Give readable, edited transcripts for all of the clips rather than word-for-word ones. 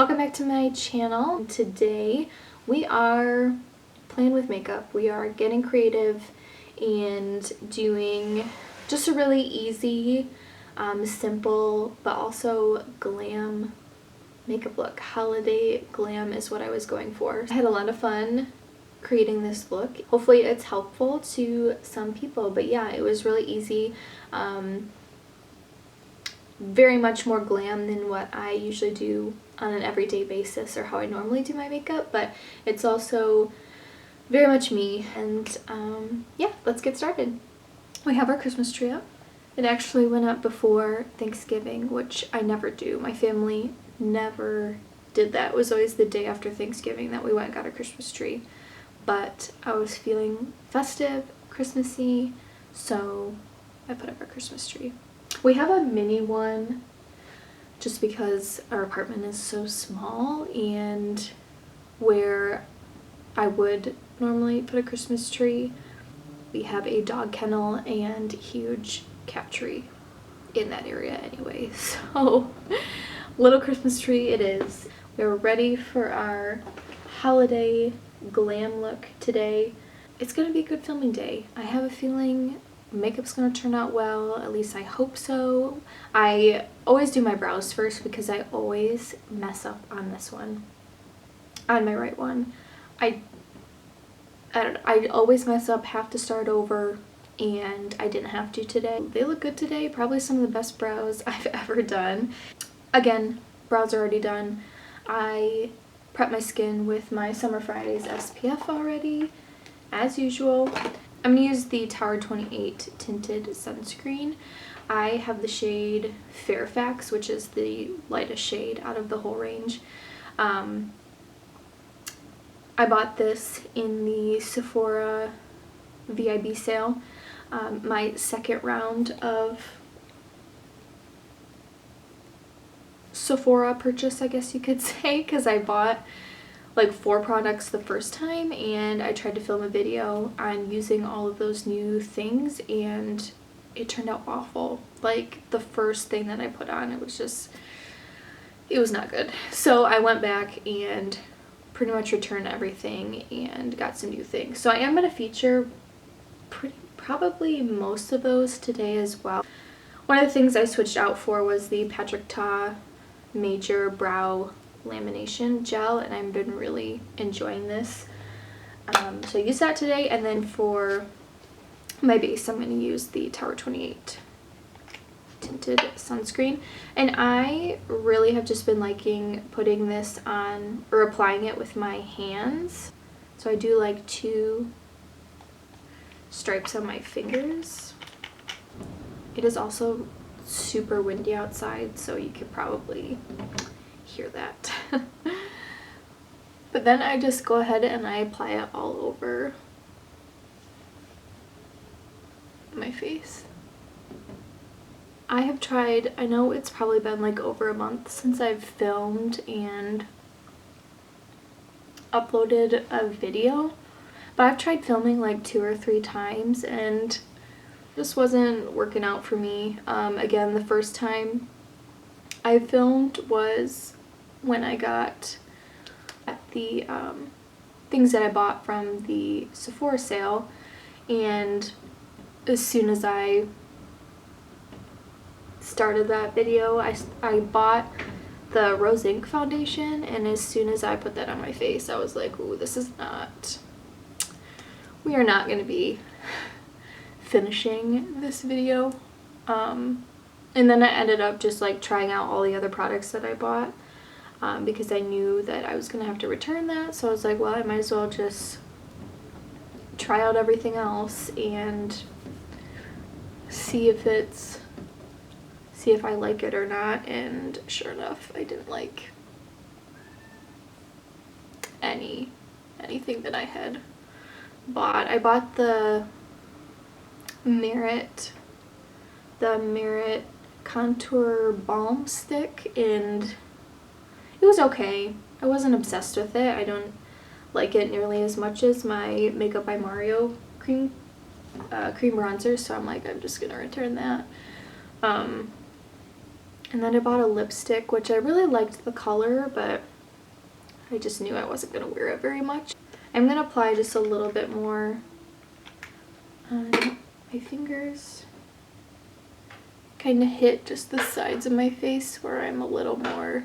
Welcome back to my channel. Today we are playing with makeup. We are getting creative and doing just a really easy, simple, but also glam makeup look. Holiday glam is what I was going for. I had a lot of fun creating this look. Hopefully it's helpful to some people, but yeah, it was really easy. Very much more glam than what I usually do on an everyday basis or how I normally do my makeup, but it's also very much me. And yeah, let's get started. We have our Christmas tree up. It actually went up before Thanksgiving, which I never do. My family never did that. It was always the day after Thanksgiving that we went and got our Christmas tree. But I was feeling festive, Christmassy, so I put up our Christmas tree. We have a mini one just because our apartment is so small, and where I would normally put a Christmas tree, we have a dog kennel and huge cat tree in that area anyway. So little Christmas tree it is. We're ready for our holiday glam look today. It's gonna be a good filming day. I have a feeling makeup's gonna turn out well, at least I hope so. I always do my brows first because I always mess up on this one, on my right one. I don't know, I always mess up, have to start over, and I didn't have to today. They look good today, probably some of the best brows I've ever done. Again, brows are already done. I prepped my skin with my Summer Fridays SPF already, as usual. I'm going to use the Tower 28 tinted sunscreen. I have the shade Fairfax, which is the lightest shade out of the whole range. I bought this in the Sephora VIB sale. My second round of Sephora purchase, I guess you could say, because I bought like 4 products the first time and I tried to film a video on using all of those new things and it turned out awful. Like the first thing that I put on, it was not good. So I went back and pretty much returned everything and got some new things. So I am going to feature probably most of those today as well. One of the things I switched out for was the Patrick Ta Major Brow Lamination Gel, and I've been really enjoying this. So I used that today, and then for my base I'm going to use the Tower 28 tinted sunscreen. And I really have just been liking putting this on, or applying it with my hands. So I do like 2 stripes on my fingers. It is also super windy outside, so you could probably hear that. But then I just go ahead and I apply it all over my face. I have tried, I know it's probably been like over a month since I've filmed and uploaded a video, but I've tried filming like 2 or 3 times and this wasn't working out for me. Again, the first time I filmed was when I got the things that I bought from the Sephora sale, and as soon as I started that video, I bought the Rose Inc foundation, and as soon as I put that on my face I was like, ooh, this is not, we are not going to be finishing this video. And then I ended up just like trying out all the other products that I bought because I knew that I was gonna have to return that, so I was like, well, I might as well just try out everything else and see if I like it or not. And sure enough, I didn't like anything that I had bought. I bought the Merit contour balm stick, and it was okay. I wasn't obsessed with it. I don't like it nearly as much as my Makeup by Mario cream bronzer, so I'm like, I'm just gonna return that. And then I bought a lipstick, which I really liked the color, but I just knew I wasn't going to wear it very much. I'm going to apply just a little bit more on my fingers. Kind of hit just the sides of my face where I'm a little more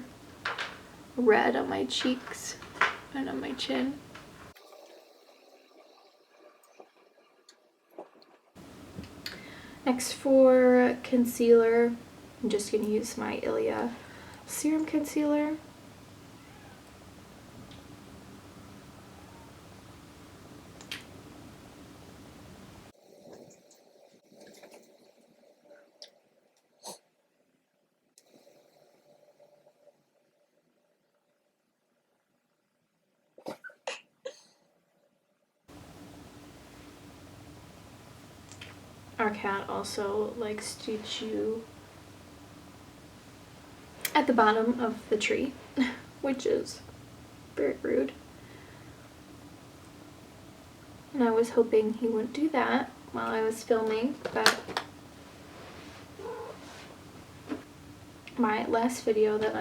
red on my cheeks and on my chin. Next for concealer, I'm just going to use my Ilia Serum Concealer. Our cat also likes to chew at the bottom of the tree, which is very rude. And I was hoping he wouldn't do that while I was filming, but my last video that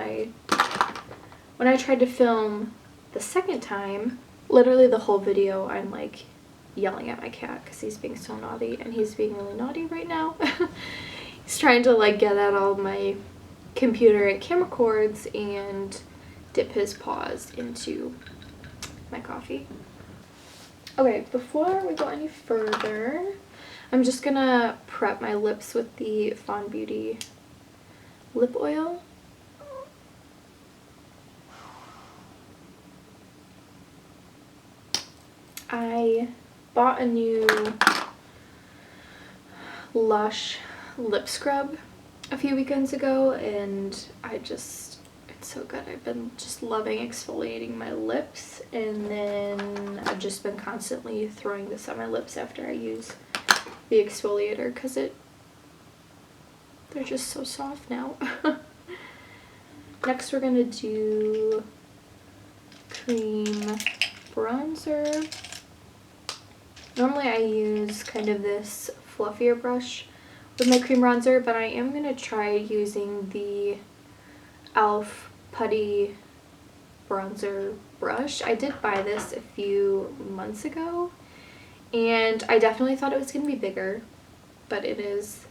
when I tried to film the second time, literally the whole video I'm like yelling at my cat because he's being so naughty, and he's being really naughty right now. He's trying to like get at all my computer and camera cords and dip his paws into my coffee. Okay, before we go any further, I'm just gonna prep my lips with the Fawn Beauty lip oil. I bought a new Lush lip scrub a few weekends ago, and it's so good. I've been just loving exfoliating my lips, and then I've just been constantly throwing this on my lips after I use the exfoliator because they're just so soft now. Next we're gonna do cream bronzer. Normally I use kind of this fluffier brush with my cream bronzer, but I am going to try using the e.l.f. Putty bronzer brush. I did buy this a few months ago, and I definitely thought it was going to be bigger, but it is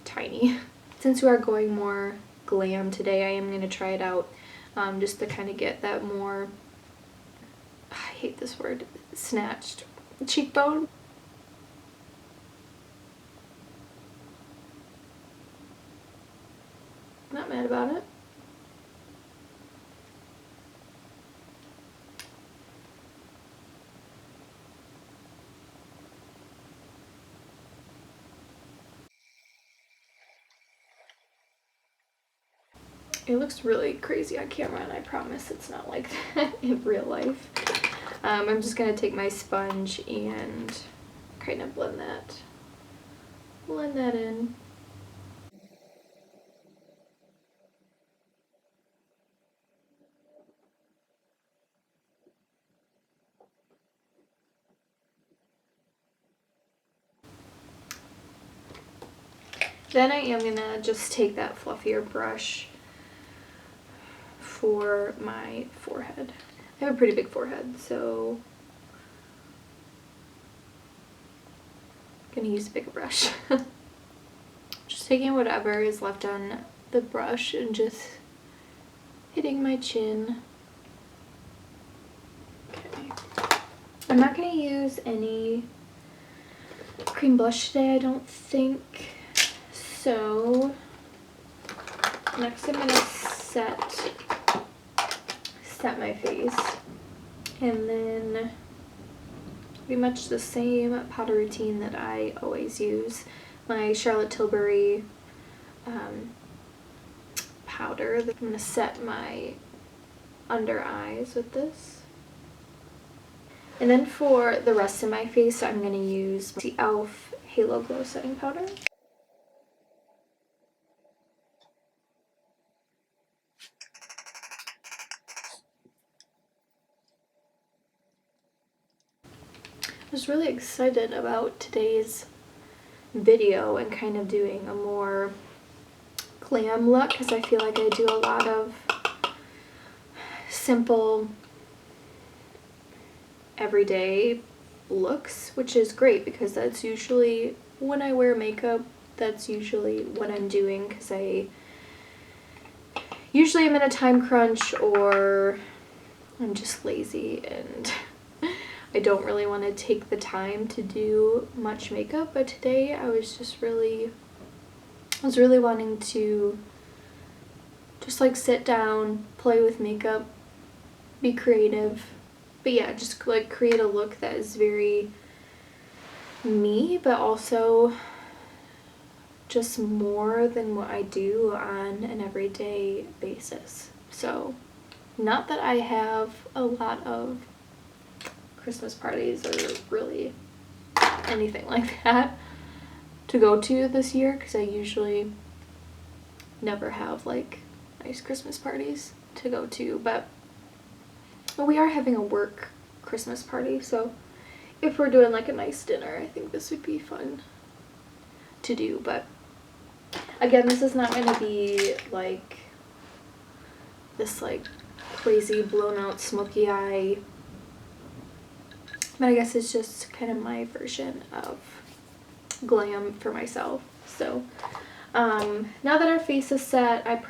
tiny. Since we are going more glam today, I am going to try it out just to kind of get that more, I hate this word, snatched cheekbone. Not mad about it. It looks really crazy on camera, and I promise it's not like that in real life. I'm just gonna take my sponge and kind of blend that in. Then I am gonna just take that fluffier brush for my forehead. I have a pretty big forehead, so I'm gonna use a bigger brush. Just taking whatever is left on the brush and just hitting my chin. Okay. I'm not gonna use any cream blush today, I don't think. So next I'm gonna set my face, and then pretty much the same powder routine that I always use. My Charlotte Tilbury powder. I'm gonna set my under eyes with this. And then for the rest of my face, I'm gonna use the e.l.f. Halo Glow Setting Powder. I was really excited about today's video and kind of doing a more glam look, because I feel like I do a lot of simple everyday looks, which is great because that's usually when I wear makeup, that's usually what I'm doing, because I usually am in a time crunch or I'm just lazy and I don't really want to take the time to do much makeup. But today I was really wanting to just like sit down, play with makeup, be creative. But yeah, just like create a look that is very me, but also just more than what I do on an everyday basis. So not that I have a lot of Christmas parties or really anything like that to go to this year, because I usually never have like nice Christmas parties to go to, but we are having a work Christmas party, so if we're doing like a nice dinner, I think this would be fun to do. But again, this is not going to be like this like crazy blown out smoky eye, but I guess it's just kind of my version of glam for myself. So now that our face is set, I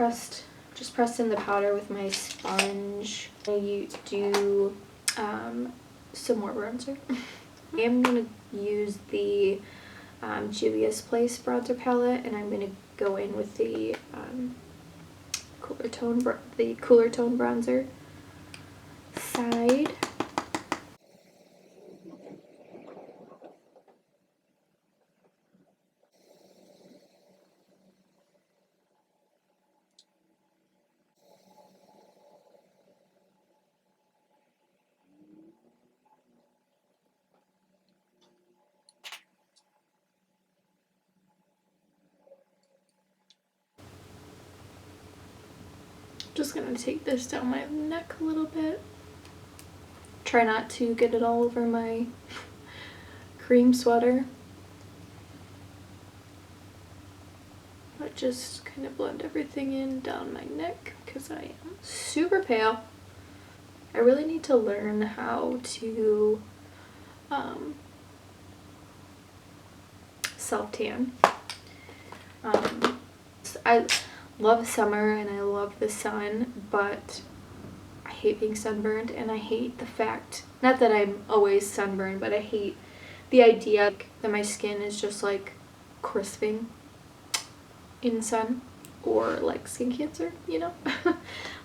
just pressed in the powder with my sponge. I do some more bronzer. I am going to use the Juvia's Place bronzer palette, and I'm going to go in with the cooler tone bronzer side. Just gonna take this down my neck a little bit. Try not to get it all over my cream sweater, but just kind of blend everything in down my neck because I am super pale. I really need to learn how to self-tan. I love summer and I love the sun, but I hate being sunburned, and I hate the fact, not that I'm always sunburned, but I hate the idea that my skin is just like crisping in sun, or like skin cancer, you know?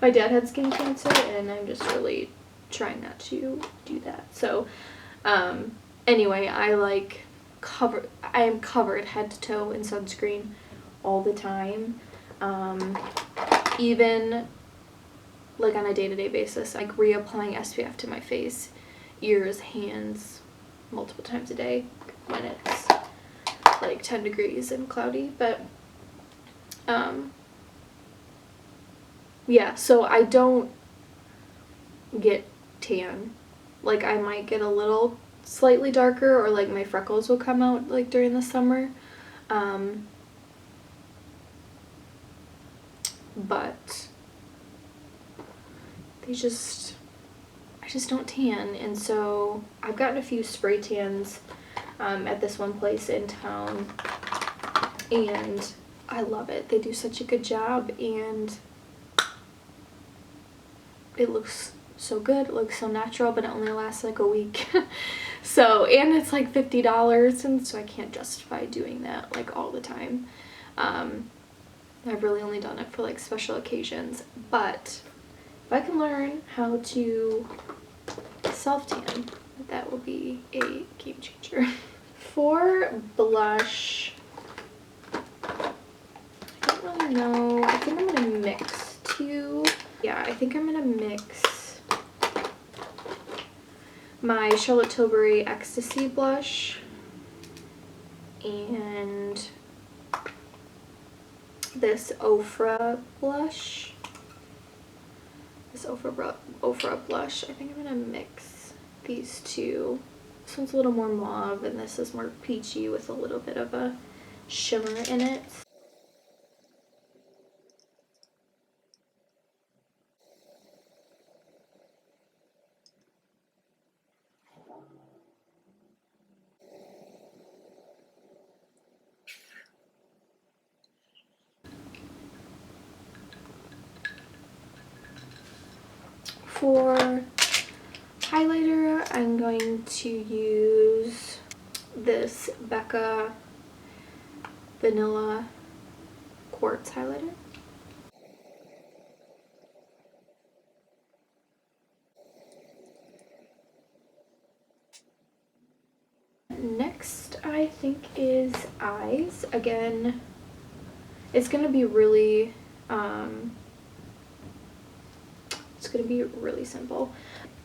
My dad had skin cancer and I'm just really trying not to do that. So anyway, I am covered head to toe in sunscreen all the time. Even like on a day-to-day basis, like reapplying SPF to my face, ears, hands, multiple times a day when it's like 10 degrees and cloudy. But yeah, so I don't get tan. Like I might get a little slightly darker, or like my freckles will come out like during the summer. But I just don't tan, and so I've gotten a few spray tans at this one place in town, and I love it. They do such a good job, and it looks so good. It looks so natural, but it only lasts like a week. So, and it's like $50, and so I can't justify doing that like all the time. I've really only done it for like special occasions, but if I can learn how to self-tan, that will be a game changer. For blush, I don't really know. I think I'm gonna mix two. Yeah, I think I'm gonna mix my Charlotte Tilbury Ecstasy blush and this Ofra blush. This Ofra blush. I think I'm gonna mix these two. This one's a little more mauve and this is more peachy with a little bit of a shimmer in it. For highlighter, I'm going to use this Becca Vanilla Quartz highlighter. Next, I think, is eyes. Again, it's gonna be really simple.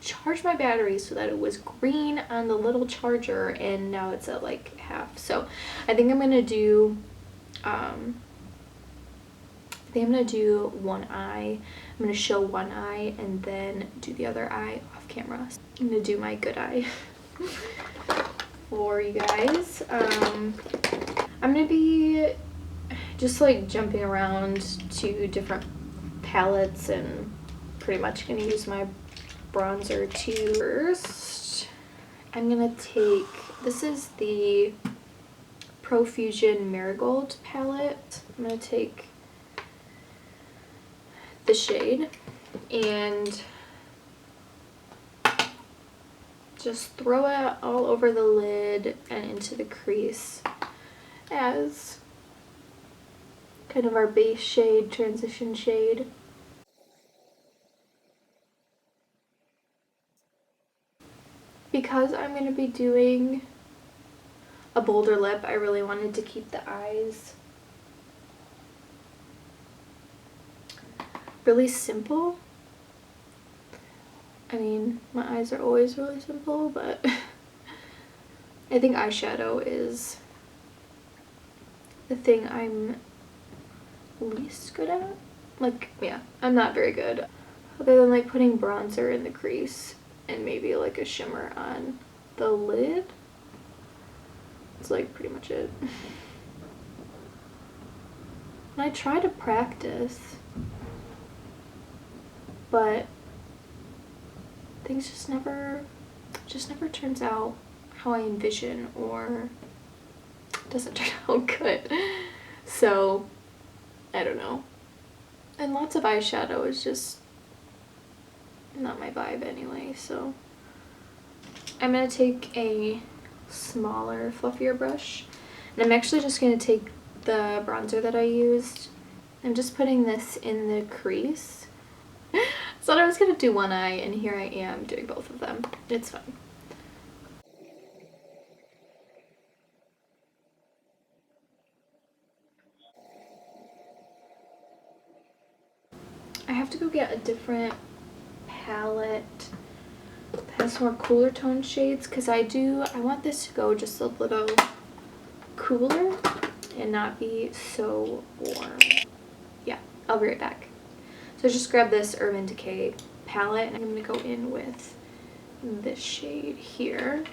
Charge my battery so that it was green on the little charger, and now it's at like half. So I think I'm gonna do one eye. I'm gonna show one eye and then do the other eye off camera. I'm gonna do my good eye for you guys. I'm gonna be just like jumping around to different palettes and pretty much gonna use my bronzer too. First, I'm gonna take, this is the Profusion Marigold palette. I'm gonna take the shade and just throw it all over the lid and into the crease as kind of our base shade, transition shade. Because I'm going to be doing a bolder lip, I really wanted to keep the eyes really simple. I mean, my eyes are always really simple, but I think eyeshadow is the thing I'm least good at. Like, yeah, I'm not very good. Other than like putting bronzer in the crease and maybe like a shimmer on the lid. It's like pretty much it. And I try to practice, but things just never turns out how I envision, or doesn't turn out good. So I don't know. And lots of eyeshadow is just not my vibe anyway, so I'm gonna take a smaller, fluffier brush, and I'm actually just gonna take the bronzer that I used. I'm just putting this in the crease. I thought I was gonna do one eye, and here I am doing both of them. It's fine. I have to go get a different palette that has more cooler tone shades, because I want this to go just a little cooler and not be so warm. Yeah, I'll be right back. So just grab this Urban Decay palette, and I'm going to go in with this shade here.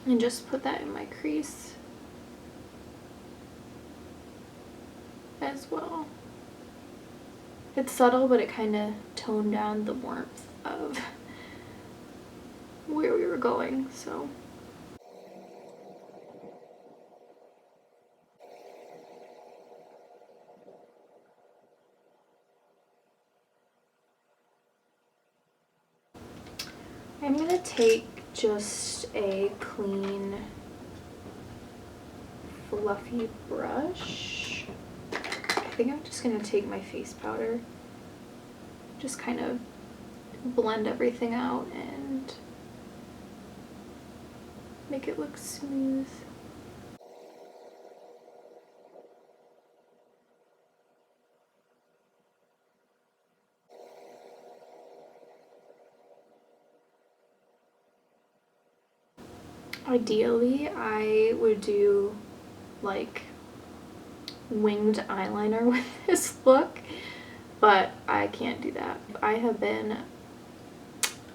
And just put that in my crease as well. It's subtle, but it kind of toned down the warmth of where we were going, so. I'm gonna take just a clean, fluffy brush. I think I'm just gonna take my face powder, just kind of blend everything out and make it look smooth. Ideally, I would do like winged eyeliner with this look, but I can't do that. I have been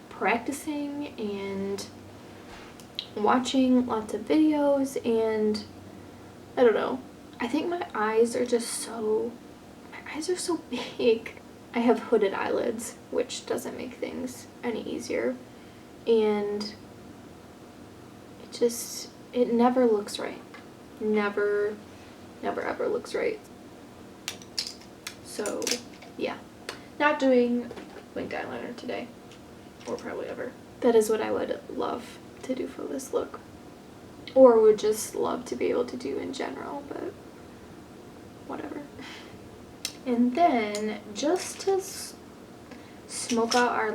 practicing and watching lots of videos, and I don't know, I think my eyes are so big. I have hooded eyelids, which doesn't make things any easier. And it never looks right. Never ever looks right. So yeah, not doing winged eyeliner today, or probably ever. That is what I would love to do for this look, or would just love to be able to do in general, but whatever. And then just to smoke out our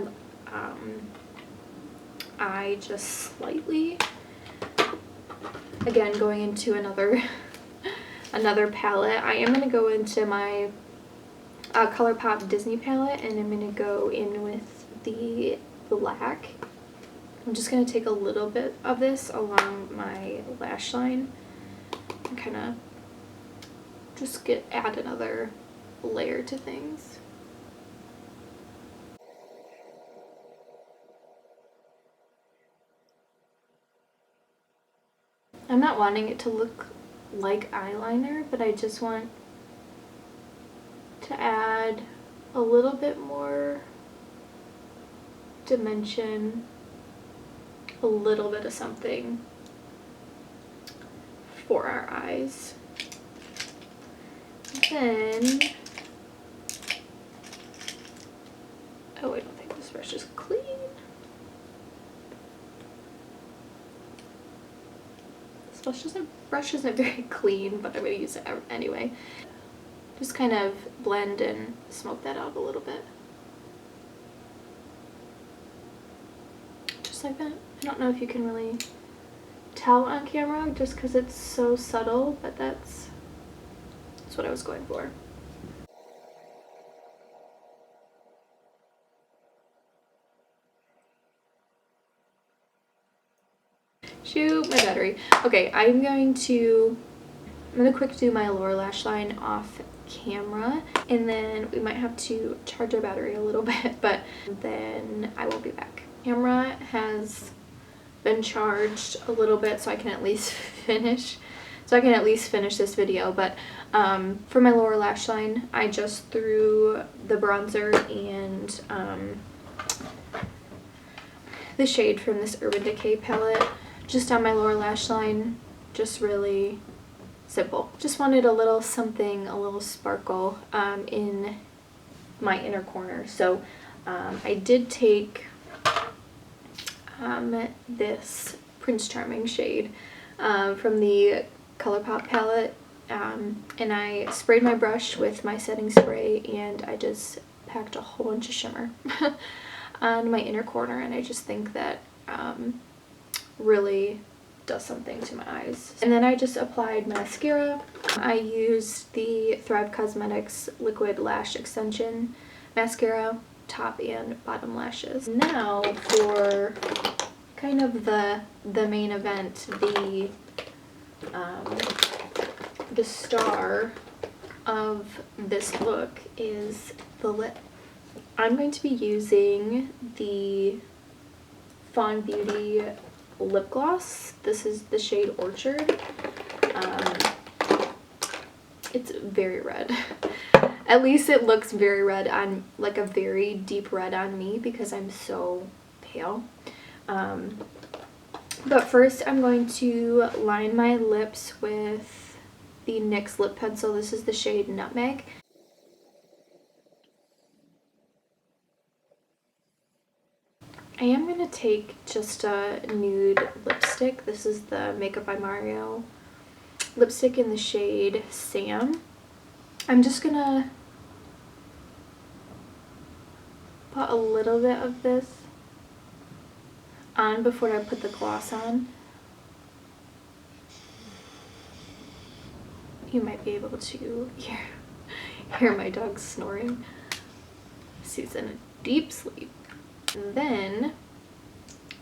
eye just slightly, again going into another palette. I am going to go into my ColourPop Disney palette, and I'm going to go in with the black. I'm just going to take a little bit of this along my lash line and kind of just add another layer to things. I'm not wanting it to look like eyeliner, but I just want to add a little bit more dimension, a little bit of something for our eyes. Then, oh, I don't think this brush is clean. This brush isn't very clean, but I'm going to use it anyway. Just kind of blend and smoke that out a little bit. Just like that. I don't know if you can really tell on camera just because it's so subtle, but that's what I was going for. Shoot, my battery. Okay, I'm gonna quick do my lower lash line off camera, and then we might have to charge our battery a little bit, but then I will be back. Camera has been charged a little bit, so I can at least finish this video. But for my lower lash line, I just threw the bronzer and the shade from this Urban Decay palette just on my lower lash line. Just really simple. Just wanted a little something, a little sparkle in my inner corner. So I did take this Prince Charming shade from the ColourPop palette, and I sprayed my brush with my setting spray, and I just packed a whole bunch of shimmer on my inner corner, and I just think that really does something to my eyes. And then I just applied mascara. I used the Thrive Cosmetics Liquid Lash Extension Mascara, top and bottom lashes. Now for kind of the main event, the star of this look is the lip. I'm going to be using the Fawn Beauty lip gloss. This is the shade Orchard. It's very red. At least it looks very red on, like a very deep red on me, because I'm so pale. But first I'm going to line my lips with the NYX lip pencil. This is the shade Nutmeg. I am going to take just a nude lipstick. This is the Makeup by Mario lipstick in the shade Sam. I'm just going to put a little bit of this on before I put the gloss on. You might be able to hear my dog snoring. She's in a deep sleep. And then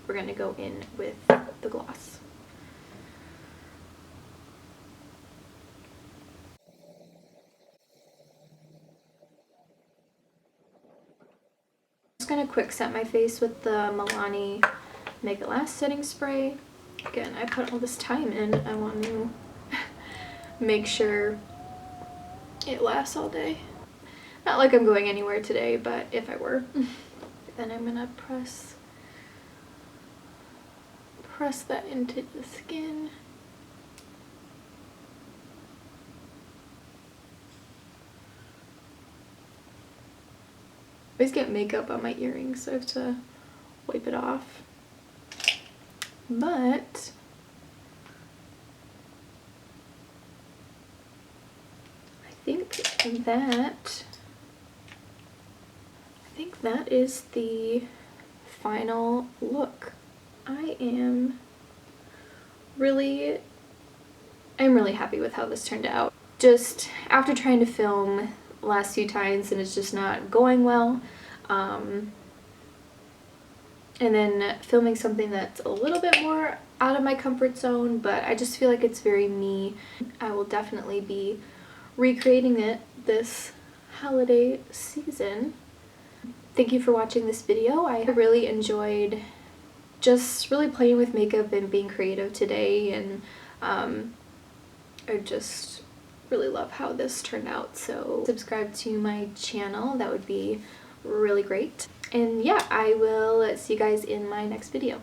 we're going to go in with the gloss. I'm just going to quick set my face with the Milani Make It Last setting spray. Again, I put all this time in. I want to make sure it lasts all day. Not like I'm going anywhere today, but if I were. Then I'm gonna press that into the skin. I always get makeup on my earrings, so I have to wipe it off. But I think that is the final look. I'm really happy with how this turned out. Just after trying to film last few times and it's just not going well, and then filming something that's a little bit more out of my comfort zone, but I just feel like it's very me. I will definitely be recreating it this holiday season. Thank you for watching this video. I really enjoyed just really playing with makeup and being creative today, and I just really love how this turned out. So subscribe to my channel, that would be really great. And yeah, I will see you guys in my next video.